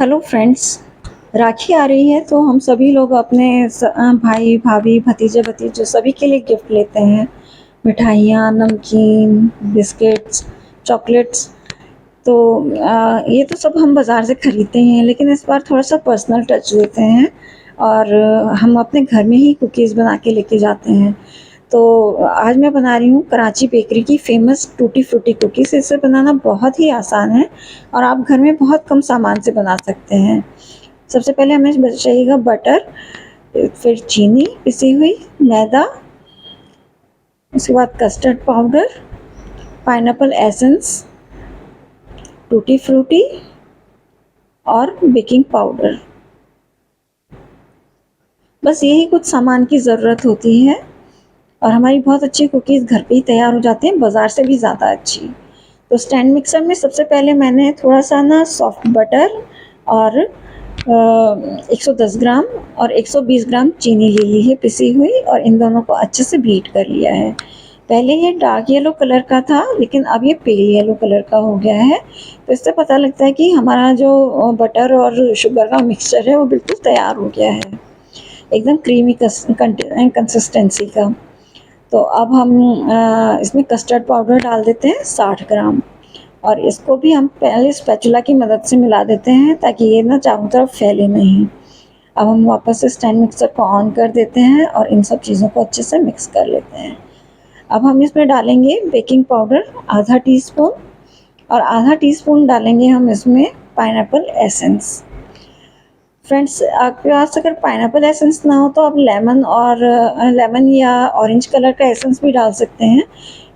Hello friends. राखी आ रही है तो हम सभी लोग अपने भाई भाभी भतीजे भतीजे सभी के लिए गिफ्ट लेते हैं। मिठाइयाँ, नमकीन, बिस्किट्स, चॉकलेट्स। तो ये तो सब हम बाज़ार से खरीदते हैं, लेकिन इस बार थोड़ा सा पर्सनल टच देते हैं और हम अपने घर में ही कुकीज़ बना के लेके जाते हैं। तो आज मैं बना रही हूँ कराची बेकरी की फ़ेमस टूटी फ्रूटी कुकीज़। इसे बनाना बहुत ही आसान है और आप घर में बहुत कम सामान से बना सकते हैं। सबसे पहले हमें चाहिएगा बटर, फिर चीनी पिसी हुई, मैदा, उसके बाद custard powder, pineapple essence, tutti frutti और बेकिंग पाउडर। बस यही कुछ सामान की ज़रूरत होती है और हमारी बहुत अच्छी कुकीज़ घर पे ही तैयार हो जाती हैं, बाज़ार से भी ज़्यादा अच्छी। तो स्टैंड मिक्सर में सबसे पहले मैंने थोड़ा सा ना सॉफ्ट बटर और 110 ग्राम और 120 ग्राम चीनी ले ली है पिसी हुई, और इन दोनों को अच्छे से बीट कर लिया है। पहले ये डार्क येलो कलर का था, लेकिन अब ये पेल येलो कलर का हो गया है। तो इससे पता लगता है कि हमारा जो बटर और शुगर का मिक्सचर है वो बिल्कुल तैयार हो गया है, एकदम क्रीमी कंसिस्टेंसी का। तो अब हम इसमें कस्टर्ड पाउडर डाल देते हैं 60 ग्राम, और इसको भी हम पहले स्पैचुला की मदद से मिला देते हैं ताकि ये ना चारों तरफ फैले नहीं। अब हम वापस से स्टैंड मिक्सर को ऑन कर देते हैं और इन सब चीज़ों को अच्छे से मिक्स कर लेते हैं। अब हम इसमें डालेंगे बेकिंग पाउडर आधा टीस्पून, और आधा टीस्पून डालेंगे हम इसमें पाइनएप्पल एसेंस। फ्रेंड्स, आपके पास अगर पाइनएप्पल एसेंस ना हो तो आप लेमन या ऑरेंज कलर का एसेंस भी डाल सकते हैं,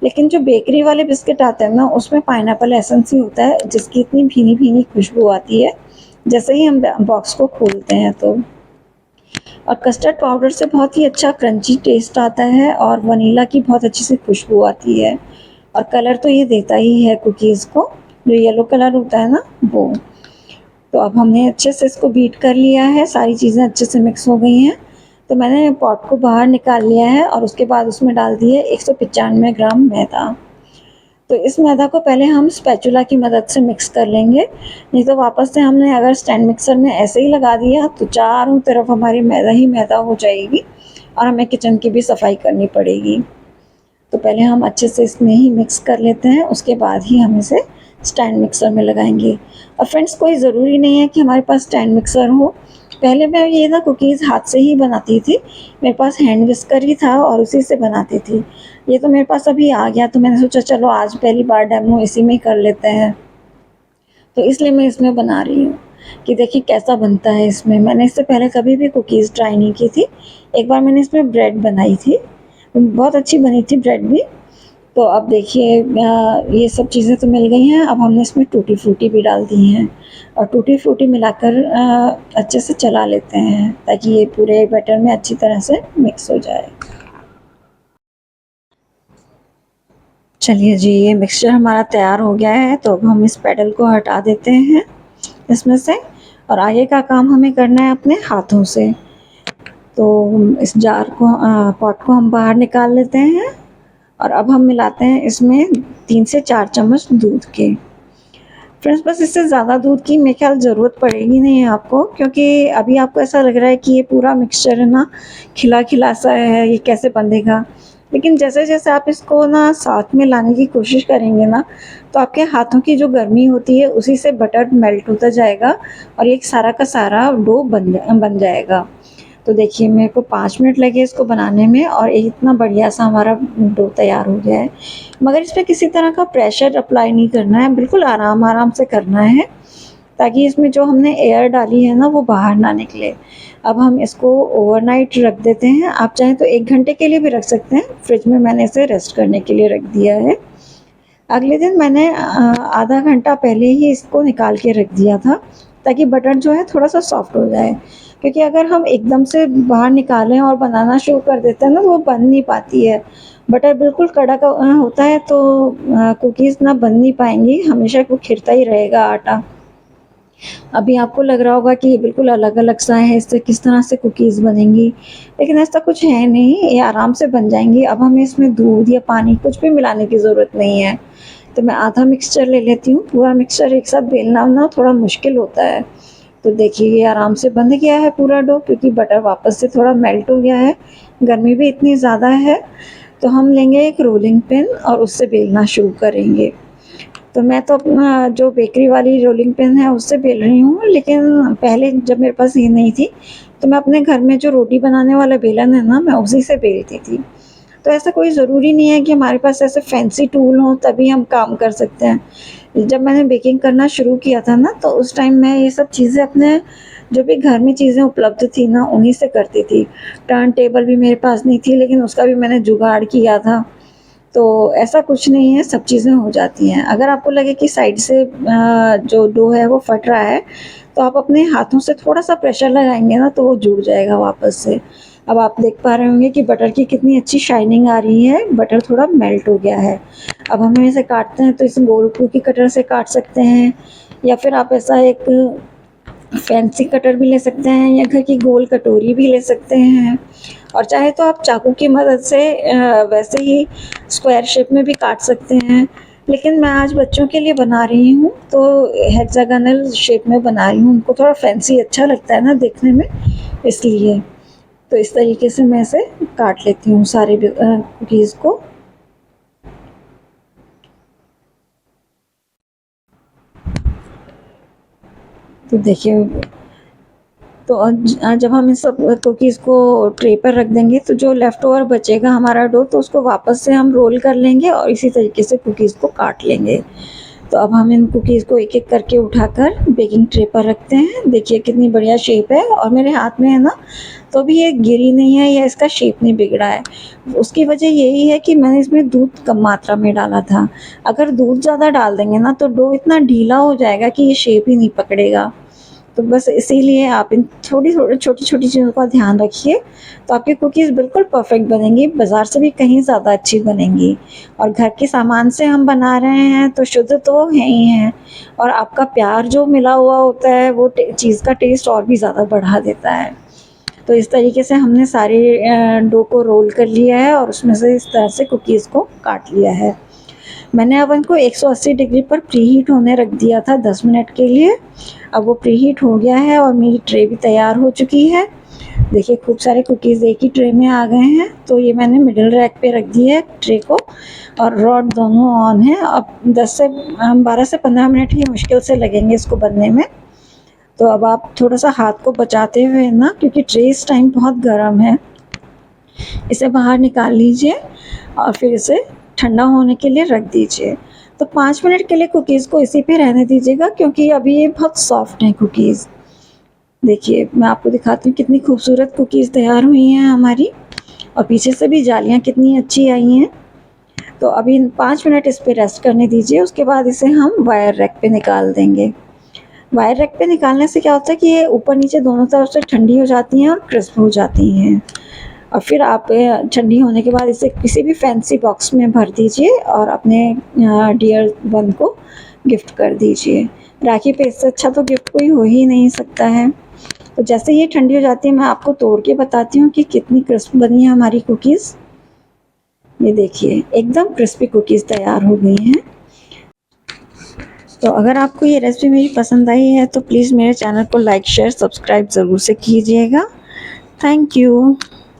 लेकिन जो बेकरी वाले बिस्किट आते हैं ना उसमें पाइनएप्पल एसेंस ही होता है, जिसकी इतनी भीनी भीनी खुशबू आती है जैसे ही हम बॉक्स को खोलते हैं। तो और कस्टर्ड पाउडर से बहुत ही अच्छा क्रंची टेस्ट आता है और वनीला की बहुत अच्छी सी खुशबू आती है, और कलर तो ये देता ही है कुकीज़ को, जो येलो कलर होता है ना वो। तो अब हमने अच्छे से इसको बीट कर लिया है, सारी चीज़ें अच्छे से मिक्स हो गई हैं। तो मैंने पॉट को बाहर निकाल लिया है और उसके बाद उसमें डाल दिए 195 ग्राम मैदा। तो इस मैदा को पहले हम स्पैचुला की मदद से मिक्स कर लेंगे, नहीं तो वापस से हमने अगर स्टैंड मिक्सर में ऐसे ही लगा दिया तो चारों तरफ हमारी मैदा ही मैदा हो जाएगी और हमें किचन की भी सफाई करनी पड़ेगी। तो पहले हम अच्छे से इसमें ही मिक्स कर लेते हैं, उसके बाद ही हम इसे स्टैंड मिक्सर में लगाएंगे। और फ्रेंड्स, कोई ज़रूरी नहीं है कि हमारे पास स्टैंड मिक्सर हो। पहले मैं ये ना कुकीज़ हाथ से ही बनाती थी, मेरे पास हैंड विस्कर ही था और उसी से बनाती थी। ये तो मेरे पास अभी आ गया, तो मैंने सोचा चलो आज पहली बार डेमो इसी में ही कर लेते हैं, तो इसलिए मैं इसमें बना रही हूँ कि देखिए कैसा बनता है। इसमें मैंने इससे पहले कभी भी कुकीज़ ट्राई नहीं की थी। एक बार मैंने इसमें ब्रेड बनाई थी, बहुत अच्छी बनी थी ब्रेड भी। तो अब देखिए ये सब चीज़ें तो मिल गई हैं, अब हमने इसमें टूटी फ्रूटी भी डाल दी हैं और टूटी फ्रूटी मिलाकर अच्छे से चला लेते हैं ताकि ये पूरे बैटर में अच्छी तरह से मिक्स हो जाए। चलिए जी, ये मिक्सचर हमारा तैयार हो गया है, तो अब हम इस पेडल को हटा देते हैं इसमें से, और आगे का काम हमें करना है अपने हाथों से। तो इस जार को पॉट को हम बाहर निकाल लेते हैं और अब हम मिलाते हैं इसमें 3 से 4 चम्मच दूध के। फ्रेंड्स, बस इससे ज़्यादा दूध की मेरे ख्याल ज़रूरत पड़ेगी नहीं है आपको, क्योंकि अभी आपको ऐसा लग रहा है कि ये पूरा मिक्सचर है ना खिला खिला सा है, ये कैसे बंधेगा। लेकिन जैसे जैसे आप इसको ना साथ में लाने की कोशिश करेंगे ना, तो आपके हाथों की जो गर्मी होती है उसी से बटर मेल्ट होता जाएगा और ये सारा का सारा डो बन जाएगा। तो देखिए मेरे को 5 मिनट लगे इसको बनाने में और इतना बढ़िया सा हमारा डो तैयार हो गया है। मगर इस पर किसी तरह का प्रेशर अप्लाई नहीं करना है, बिल्कुल आराम आराम से करना है ताकि इसमें जो हमने एयर डाली है ना वो बाहर ना निकले। अब हम इसको ओवरनाइट रख देते हैं, आप चाहें तो 1 घंटे के लिए भी रख सकते हैं। फ्रिज में मैंने इसे रेस्ट करने के लिए रख दिया है। अगले दिन मैंने आधा घंटा पहले ही इसको निकाल के रख दिया था ताकि बटर जो है थोड़ा सा सॉफ्ट हो जाए, क्योंकि अगर हम एकदम से बाहर निकालें और बनाना शुरू कर देते हैं ना तो वो बन नहीं पाती है। बटर बिल्कुल कड़क होता है तो कुकीज़ ना बन नहीं पाएंगी, हमेशा वो खिरता ही रहेगा आटा। अभी आपको लग रहा होगा कि ये बिल्कुल अलग अलग सा है, इससे किस तरह से कुकीज़ बनेंगी, लेकिन ऐसा कुछ है नहीं, ये आराम से बन जाएंगी। अब हमें इसमें दूध या पानी कुछ भी मिलाने की ज़रूरत नहीं है। तो मैं आधा मिक्सचर ले लेती हूँ, पूरा मिक्सचर एक साथ बेलना ना थोड़ा मुश्किल होता है, तो देखिए ये आराम से बंध गया है पूरा डो, क्योंकि बटर वापस से थोड़ा मेल्ट हो गया है। गर्मी भी इतनी ज़्यादा है, तो हम लेंगे एक रोलिंग पिन और उससे बेलना शुरू करेंगे। तो मैं तो अपना जो बेकरी वाली रोलिंग पिन है उससे बेल रही हूँ, लेकिन पहले जब मेरे पास ये नहीं थी तो मैं अपने घर में जो रोटी बनाने वाला बेलन है ना, मैं उसी से बेलती थी। तो ऐसा कोई ज़रूरी नहीं है कि हमारे पास ऐसे फैंसी टूल हों तभी हम काम कर सकते हैं। जब मैंने बेकिंग करना शुरू किया था ना, तो उस टाइम मैं ये सब चीज़ें अपने जो भी घर में चीज़ें उपलब्ध थी ना, उन्हीं से करती थी। टर्न टेबल भी मेरे पास नहीं थी, लेकिन उसका भी मैंने जुगाड़ किया था। तो ऐसा कुछ नहीं है, सब चीज़ें हो जाती हैं। अगर आपको लगे कि साइड से जो डो है वो फट रहा है, तो आप अपने हाथों से थोड़ा-सा प्रेशर लगाएँगे ना, तो वो जुड़ जाएगा वापस से। अब आप देख पा रहे होंगे कि बटर की कितनी अच्छी शाइनिंग आ रही है, बटर थोड़ा मेल्ट हो गया है। अब हम इसे काटते हैं तो इसे गोल कुकी कटर से काट सकते हैं, या फिर आप ऐसा एक फैंसी कटर भी ले सकते हैं, या घर की गोल कटोरी भी ले सकते हैं, और चाहे तो आप चाकू की मदद से वैसे ही स्क्वायर शेप में भी काट सकते हैं। लेकिन मैं आज बच्चों के लिए बना रही हूँ, तो हेक्सागोनल शेप में बना रही हूँ। उनको थोड़ा फैंसी अच्छा लगता है ना देखने में, इसलिए। तो इस तरीके से मैं इसे काट लेती हूँ सारे कुकीज़ को। तो देखिए, तो जब हम इन सब कुकीज़ को ट्रे पर रख देंगे, तो जो लेफ़्ट ओवर बचेगा हमारा डो, तो उसको वापस से हम रोल कर लेंगे और इसी तरीके से कुकीज़ को काट लेंगे। तो अब हम इन कुकीज़ को एक-एक करके उठाकर बेकिंग ट्रे पर रखते हैं। देखिए कितनी बढ़िया शेप है, और मेरे हाथ में है ना, तो भी ये गिरी नहीं है या इसका शेप नहीं बिगड़ा है। उसकी वजह यही है कि मैंने इसमें दूध कम मात्रा में डाला था। अगर दूध ज़्यादा डाल देंगे ना, तो डो इतना ढीला हो जाएगा कि ये शेप ही नहीं पकड़ेगा। तो बस इसीलिए आप इन थोड़ी-थोड़ी छोटी-छोटी चीज़ों का ध्यान रखिए, तो आपकी कुकीज़ बिल्कुल परफ़ेक्ट बनेंगी, बाज़ार से भी कहीं ज़्यादा अच्छी बनेंगी। और घर के सामान से हम बना रहे हैं, तो शुद्ध तो हैं ही हैं, और आपका प्यार जो मिला हुआ होता है, वो चीज़ का टेस्ट और भी ज़्यादा बढ़ा देता है। तो इस तरीके से हमने सारे डो को रोल कर लिया है, और उसमें से इस तरह से कुकीज़ को काट लिया है। मैंने अवन को 180 डिग्री पर प्रीहीट होने रख दिया था 10 मिनट के लिए। अब वो प्रीहीट हो गया है और मेरी ट्रे भी तैयार हो चुकी है। देखिए खूब सारे कुकीज़ एक ही ट्रे में आ गए हैं। तो ये मैंने मिडल रैक पे रख दी है ट्रे को, और रॉड दोनों ऑन है। अब 12 से 15 मिनट ही मुश्किल से लगेंगे इसको बनने में। तो अब आप थोड़ा-सा हाथ को बचाते हुए ना, क्योंकि ट्रे इस टाइम बहुत गर्म है, इसे बाहर निकाल लीजिए और फिर इसे ठंडा होने के लिए रख दीजिए। तो 5 मिनट के लिए कुकीज़ को इसी पे रहने दीजिएगा, क्योंकि अभी ये बहुत सॉफ्ट हैं कुकीज़। देखिए मैं आपको दिखाती हूँ कितनी खूबसूरत कुकीज़ तैयार हुई हैं हमारी, और पीछे से भी जालियाँ कितनी अच्छी आई हैं। तो अभी 5 मिनट इस पे रेस्ट करने दीजिए, उसके बाद इसे हम वायर रैक पे निकाल देंगे। वायर रैक पे निकालने से क्या होता है कि ये ऊपर-नीचे दोनों तरफ से ठंडी हो जाती हैं और क्रिस्प हो जाती हैं। और फिर आप ठंडी होने के बाद इसे किसी भी फैंसी बॉक्स में भर दीजिए और अपने डियर वन को गिफ्ट कर दीजिए। राखी पे इससे अच्छा तो गिफ्ट कोई हो ही नहीं सकता है। तो जैसे ये ठंडी हो जाती है, मैं आपको तोड़ के बताती हूँ कि कितनी क्रिस्प बनी है हमारी कुकीज़। ये देखिए एकदम क्रिस्पी कुकीज़ तैयार हो गई हैं। तो अगर आपको ये रेसिपी मेरी पसंद आई है, तो प्लीज़ मेरे चैनल को लाइक, शेयर, सब्सक्राइब ज़रूर से कीजिएगा। Thank you.